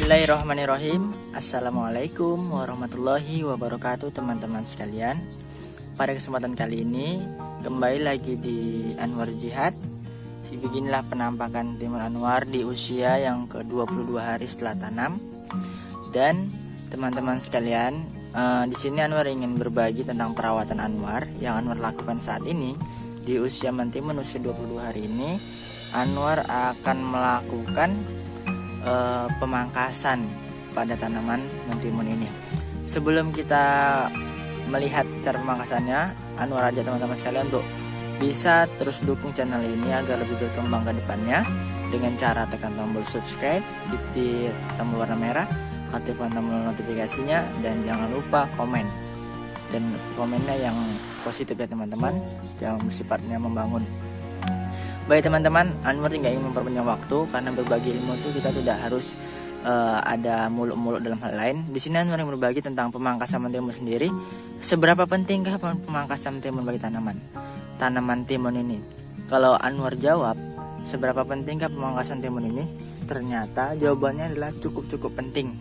Bismillahirrahmanirrahim. Assalamualaikum warahmatullahi wabarakatuh, teman-teman sekalian. Pada kesempatan kali ini kembali lagi di Anwar Jihad. Beginilah penampakan Timun Anwar di usia yang ke-22 hari setelah tanam. Dan teman-teman sekalian, di sini Anwar ingin berbagi tentang perawatan Anwar yang Anwar lakukan saat ini. Di usia mentimun usia 22 hari ini, Anwar akan melakukan pemangkasan pada tanaman mentimun ini. Sebelum kita melihat cara pemangkasannya, Anwar ajak teman-teman sekalian untuk bisa terus dukung channel ini agar lebih berkembang ke depannya dengan cara tekan tombol subscribe, titik tombol warna merah, aktifkan tombol notifikasinya, dan jangan lupa komen. Dan komennya yang positif ya teman-teman, yang sifatnya membangun. Baik teman-teman, Anwar tidak ingin memperpanjang waktu karena berbagi ilmu itu kita tidak harus ada muluk-muluk dalam hal lain. Di sini Anwar yang berbagi tentang pemangkasan timun sendiri. Seberapa pentingkah pemangkasan timun bagi tanaman timun ini? Kalau Anwar jawab, seberapa pentingkah pemangkasan timun ini? Ternyata jawabannya adalah cukup penting.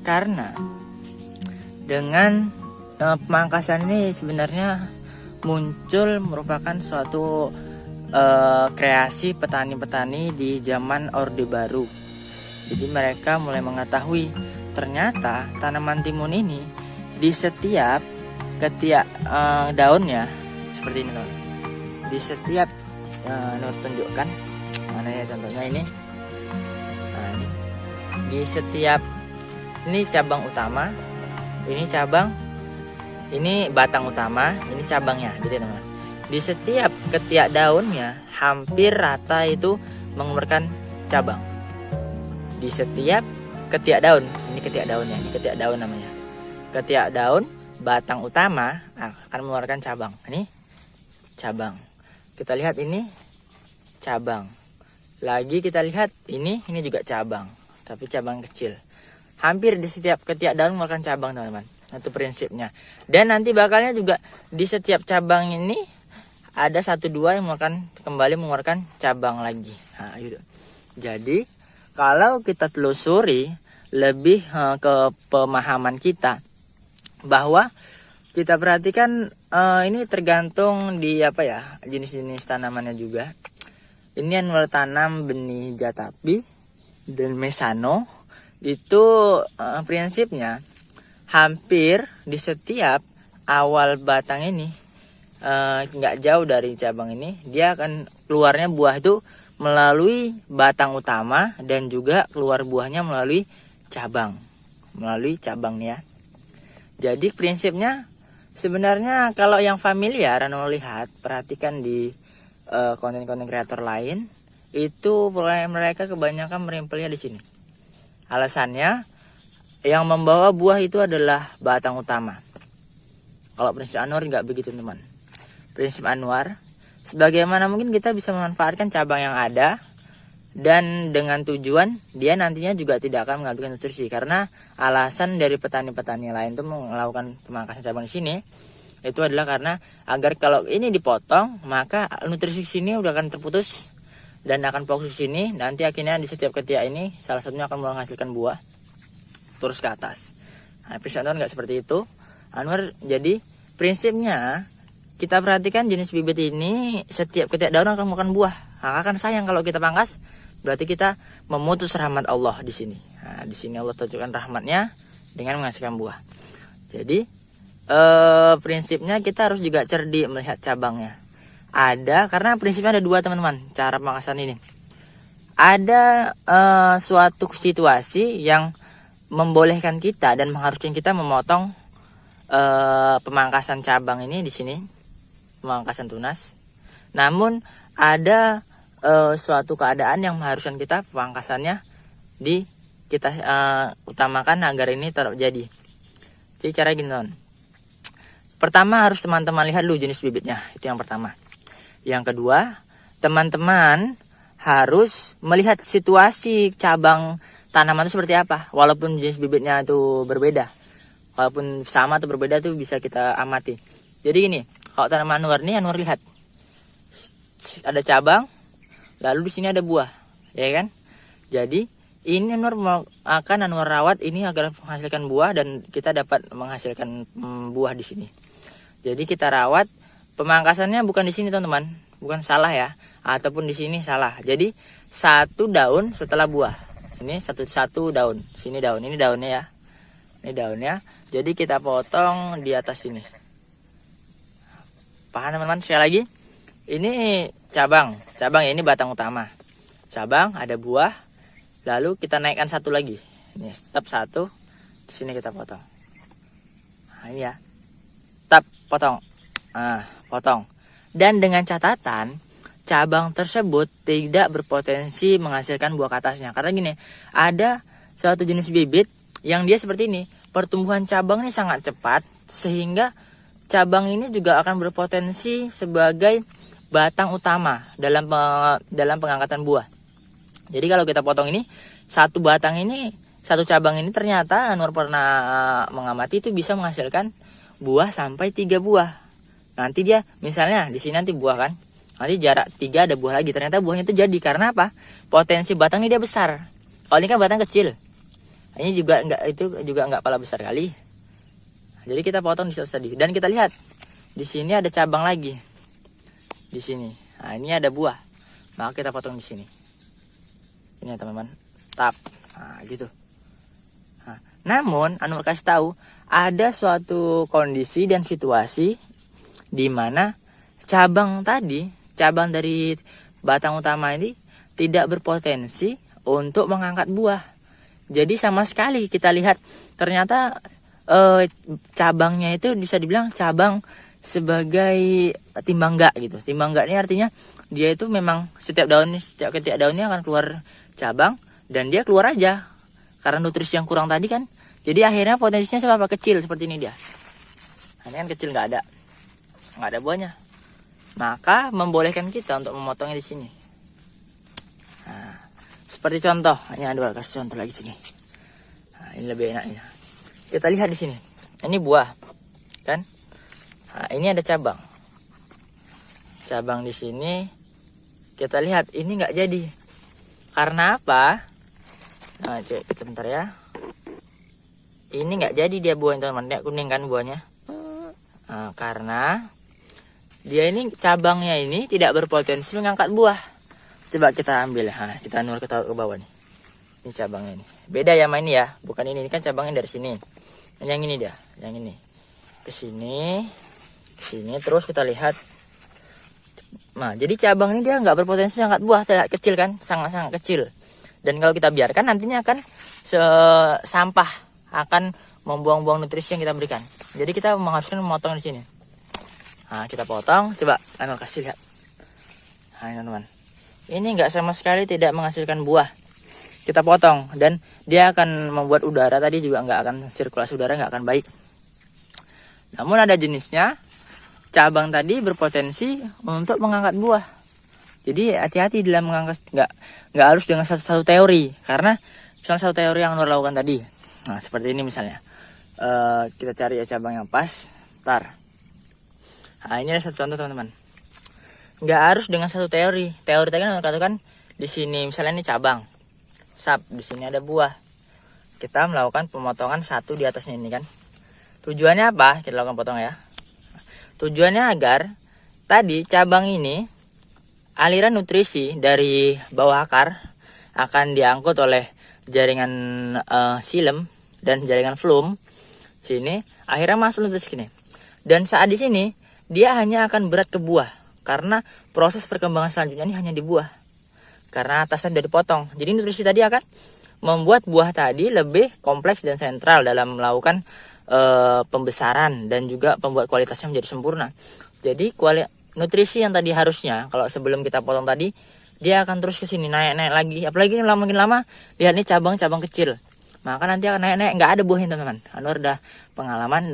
Karena dengan pemangkasan ini sebenarnya merupakan suatu kreasi petani-petani di zaman Orde Baru. Jadi mereka mulai mengetahui ternyata tanaman timun ini di setiap ketiak daunnya seperti ini teman. Di setiap Nur tunjukkan mana ya contohnya ini. Nah, di setiap ini cabang utama, ini batang utama, ini cabangnya gitu teman. Di setiap ketiak daunnya hampir rata itu mengeluarkan cabang. Di setiap ketiak daun, ini ketiak daunnya, ini ketiak daun namanya. Ketiak daun batang utama akan mengeluarkan cabang. Ini cabang. Kita lihat ini cabang. Lagi kita lihat ini juga cabang, tapi cabang kecil. Hampir di setiap ketiak daun mengeluarkan cabang teman-teman. Itu prinsipnya. Dan nanti bakalnya juga di setiap cabang ini ada 1-2 yang kembali mengeluarkan cabang lagi. Nah, gitu. Jadi kalau kita telusuri lebih ke pemahaman kita, bahwa kita perhatikan ini tergantung di jenis-jenis tanamannya juga. Ini Anwar tanam benih jatapi dan mesano. Itu prinsipnya hampir di setiap awal batang ini nggak jauh dari cabang ini, dia akan keluarnya buah itu melalui batang utama dan juga keluar buahnya melalui cabang nih ya. Jadi prinsipnya sebenarnya kalau yang familiar Anda lihat, perhatikan di konten-konten kreator lain itu mereka kebanyakan merimpelnya di sini. Alasannya yang membawa buah itu adalah batang utama. Kalau prinsip Anwar nggak begitu teman. Prinsip Anwar, sebagaimana mungkin kita bisa memanfaatkan cabang yang ada dan dengan tujuan dia nantinya juga tidak akan menghabiskan nutrisi, karena alasan dari petani-petani lain itu melakukan pemangkasan cabang di sini itu adalah karena agar kalau ini dipotong maka nutrisi sini udah akan terputus dan akan fokus ke sini, nanti akhirnya di setiap ketiak ini salah satunya akan menghasilkan buah terus ke atas. Nah, prinsip Anwar nggak seperti itu. Anwar jadi prinsipnya kita perhatikan jenis bibit ini setiap ketiak daun akan makan buah. Maka kan sayang kalau kita pangkas, berarti kita memutus rahmat Allah di sini. Nah, di sini Allah tunjukkan rahmatnya dengan menghasilkan buah. Jadi prinsipnya kita harus juga cerdik melihat cabangnya. Karena prinsipnya ada 2 teman-teman cara pemangkasan ini. Ada suatu situasi yang membolehkan kita dan mengharuskan kita memotong pemangkasan cabang ini di sini. Pemangkasan tunas. Namun ada suatu keadaan yang mengharuskan kita pemangkasannya utamakan agar ini terjadi. Jadi cara gini teman. Pertama harus teman-teman lihat dulu jenis bibitnya, itu yang pertama. Yang kedua, teman-teman harus melihat situasi cabang tanaman itu seperti apa. Walaupun jenis bibitnya itu berbeda, walaupun sama atau berbeda itu bisa kita amati. Jadi gini, kalau tanaman Anwar ini, Anwar lihat ada cabang, lalu di sini ada buah, ya kan? Jadi ini Anwar Anwar rawat ini agar menghasilkan buah dan kita dapat menghasilkan buah di sini. Jadi kita rawat, pemangkasannya bukan di sini teman-teman, bukan salah ya, ataupun di sini salah. Jadi satu daun setelah buah, ini satu daun, sini daun, ini daunnya ya, ini daunnya. Jadi kita potong di atas sini. Paham teman-teman? Sekali lagi, ini cabang ya, ini batang utama. Cabang ada buah, lalu kita naikkan satu lagi. Ini step satu, di sini kita potong. Nah, ini ya. Potong. Potong. Dan dengan catatan cabang tersebut tidak berpotensi menghasilkan buah ke atasnya. Karena gini, ada suatu jenis bibit yang dia seperti ini. Pertumbuhan cabang ini sangat cepat sehingga cabang ini juga akan berpotensi sebagai batang utama dalam pengangkatan buah. Jadi kalau kita potong ini, satu cabang ini ternyata Anwar pernah mengamati itu bisa menghasilkan buah sampai 3 buah. Nanti dia misalnya di sini nanti buah kan, nanti jarak 3 ada buah lagi. Ternyata buahnya itu jadi karena apa? Potensi batang ini dia besar. Kalau ini kan batang kecil, ini juga enggak pala besar kali. Jadi kita potong di tadi dan kita lihat di sini ada cabang lagi di sini. Nah ini ada buah, maka kita potong di sini. Ini ya teman-teman, nah gitu. Nah, namun Anwar kasih tahu ada suatu kondisi dan situasi di mana cabang dari batang utama ini tidak berpotensi untuk mengangkat buah. Jadi sama sekali kita lihat ternyata cabangnya itu bisa dibilang cabang sebagai timbang enggak gitu. Timbang enggak ini artinya dia itu memang setiap ketiak daunnya akan keluar cabang dan dia keluar aja karena nutrisi yang kurang tadi kan. Jadi akhirnya potensinya seberapa kecil seperti ini dia. Nah, ini kan kecil nggak ada buahnya. Maka membolehkan kita untuk memotongnya di sini. Nah, seperti contoh, ini ada kasih contoh lagi sini. Nah, ini lebih enaknya. Kita lihat di sini. Ini buah, kan? Nah, ini ada cabang. Cabang di sini kita lihat ini nggak jadi. Karena apa? Nah, cek sebentar ya. Ini nggak jadi dia buahnya teman-teman, dia kuning kan buahnya. Nah, karena dia ini cabangnya ini tidak berpotensi mengangkat buah. Coba kita ambil, nah, kita taruh ke bawah nih. Ini cabangnya ini. Beda ya sama ini ya, bukan ini kan cabangnya dari sini. Dan yang ini dia, yang ini ke sini, terus kita lihat. Nah, jadi cabang ini dia nggak berpotensi mengangkat buah, tidak kecil kan, sangat-sangat kecil. Dan kalau kita biarkan nantinya akan sampah, akan membuang-buang nutrisi yang kita berikan. Jadi kita mengharuskan memotong di sini. Nah, kita potong, coba Anwar kasih lihat. Nah, teman-teman. Ini nggak sama sekali tidak menghasilkan buah. Kita potong dan dia akan membuat udara tadi juga nggak akan, sirkulasi udara nggak akan baik. Namun ada jenisnya, cabang tadi berpotensi untuk mengangkat buah. Jadi hati-hati dalam mengangkat, nggak harus dengan satu teori. Karena misalnya satu teori yang Anwar lakukan tadi. Nah seperti ini misalnya, kita cari ya cabang yang pas. Nah ini ada satu contoh teman-teman. Nggak harus dengan satu teori. Teori tadi kan katakan di sini misalnya ini cabang, di sini ada buah. Kita melakukan pemotongan satu di atasnya ini kan. Tujuannya apa? Kita lakukan potong ya. Tujuannya agar tadi cabang ini aliran nutrisi dari bawah akar akan diangkut oleh jaringan silem dan jaringan flum sini, akhirnya masuk nutrisi sini. Dan saat di sini dia hanya akan berat ke buah karena proses perkembangan selanjutnya ini hanya di buah. Karena atasnya sudah dipotong. Jadi nutrisi tadi akan membuat buah tadi lebih kompleks dan sentral dalam melakukan pembesaran dan juga membuat kualitasnya menjadi sempurna. Jadi nutrisi yang tadi harusnya kalau sebelum kita potong tadi dia akan terus ke sini naik lagi. Apalagi ini makin lama lihat nih cabang kecil. maka nanti akan naik-naik, nggak ada buahnya teman-teman. Anwar udah pengalaman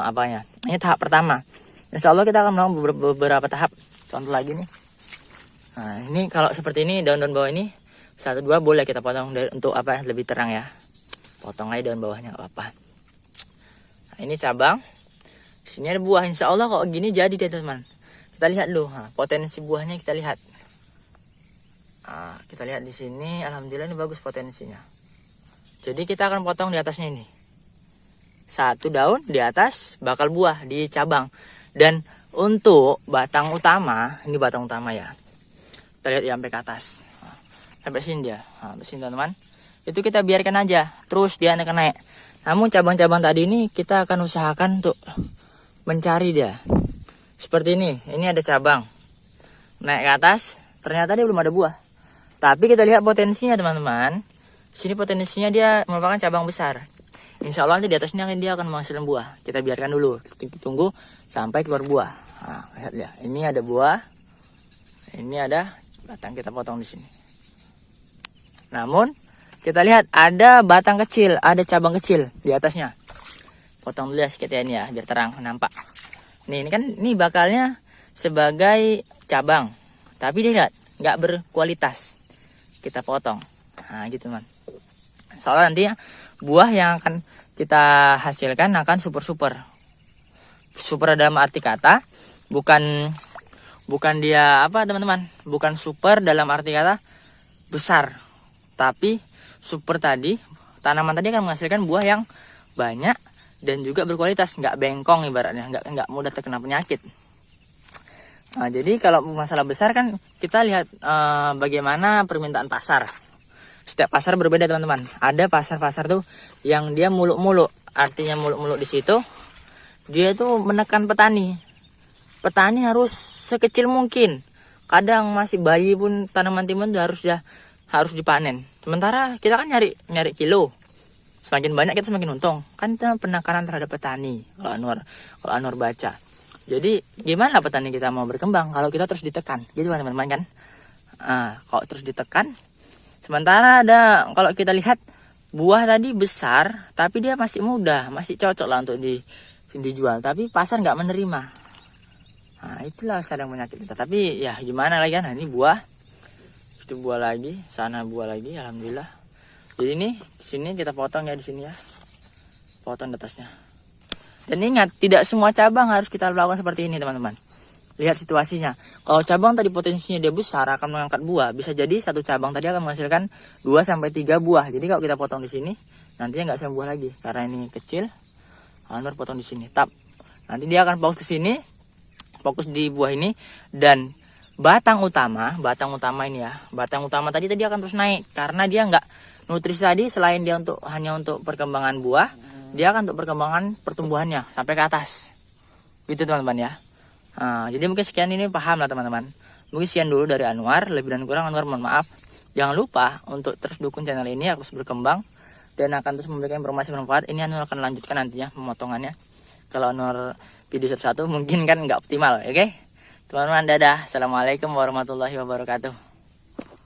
apanya. Ini tahap pertama. Insya Allah kita akan melakukan beberapa tahap. Contoh lagi nih. Nah ini kalau seperti ini daun-daun bawah ini 1-2 boleh kita potong untuk apa lebih terang ya. Potong aja daun bawahnya nggak apa-apa. Nah, ini cabang. Di sini ada buah. Insya Allah kok gini jadi deh teman-teman. Kita lihat dulu. Nah, potensi buahnya kita lihat. Nah, kita lihat di sini. Alhamdulillah ini bagus potensinya. Jadi kita akan potong di atasnya ini. 1 daun di atas bakal buah di cabang. Dan untuk batang utama, ini batang utama ya. Kita lihat ya sampai ke atas. Nah, sampai sini dia. Nah, sampai sini teman-teman. Itu kita biarkan aja. Terus dia akan naik. Namun cabang-cabang tadi ini kita akan usahakan untuk mencari dia. Seperti ini. Ini ada cabang. Naik ke atas. Ternyata dia belum ada buah. Tapi kita lihat potensinya teman-teman. Sini potensinya dia merupakan cabang besar. Insya Allah nanti di atasnya dia akan menghasilkan buah. Kita biarkan dulu, tunggu sampai keluar buah. Nah, lihat ya, ini ada buah, ini ada batang kita potong di sini. Namun kita lihat ada batang kecil, ada cabang kecil di atasnya. Potong dulu ya sedikit ya ini ya, biar terang nampak. Nih ini kan ini bakalnya sebagai cabang, tapi dia nggak berkualitas. Kita potong. Nah gitu teman. Soalnya nanti buah yang akan kita hasilkan akan super. Super dalam arti kata bukan dia apa teman-teman, bukan super dalam arti kata besar, tapi super tadi tanaman tadi akan menghasilkan buah yang banyak dan juga berkualitas, nggak bengkong ibaratnya, nggak mudah terkena penyakit. Nah, jadi kalau masalah besar kan kita lihat bagaimana permintaan pasar. Setiap pasar berbeda teman-teman. Ada pasar-pasar tuh yang dia muluk-muluk. Artinya muluk-muluk di situ dia tuh menekan petani. Petani harus sekecil mungkin. Kadang masih bayi pun tanaman timun tuh harus dipanen. Sementara kita kan nyari kilo. Semakin banyak kita semakin untung. Kan itu penekanan terhadap petani. Kalau Anwar baca. Jadi gimana petani kita mau berkembang kalau kita terus ditekan? Gitu kan teman-teman kan? Kalau terus ditekan. Sementara kalau kita lihat buah tadi besar, tapi dia masih muda, masih cocok lah untuk dijual. Tapi pasar nggak menerima. Nah itulah sedang penyakit kita. Tapi ya gimana lagi kan? Nah, ini buah, itu buah lagi, sana buah lagi, alhamdulillah. Jadi ini di sini kita potong ya di sini ya, potong di atasnya. Dan ingat, tidak semua cabang harus kita lakukan seperti ini teman-teman. Lihat situasinya. Kalau cabang tadi potensinya dia besar akan mengangkat buah, bisa jadi satu cabang tadi akan menghasilkan 2-3 buah. Jadi kalau kita potong di sini, nantinya nggak sama buah lagi karena ini kecil. Anwar potong di sini. Nanti dia akan fokus ke sini, fokus di buah ini dan batang utama ini ya. Batang utama tadi akan terus naik karena dia nggak nutrisi tadi selain dia hanya untuk perkembangan buah, dia akan untuk perkembangan pertumbuhannya sampai ke atas. Gitu teman-teman ya. Jadi mungkin sekian ini paham lah teman-teman. Mungkin sekian dulu dari Anwar. Lebih dan kurang Anwar mohon maaf. Jangan lupa untuk terus dukung channel ini agar terus berkembang dan akan terus memberikan informasi bermanfaat. Ini Anwar akan lanjutkan nantinya pemotongannya. Kalau Anwar video satu-satu mungkin kan nggak optimal, oke? Teman-teman dadah. Assalamualaikum warahmatullahi wabarakatuh.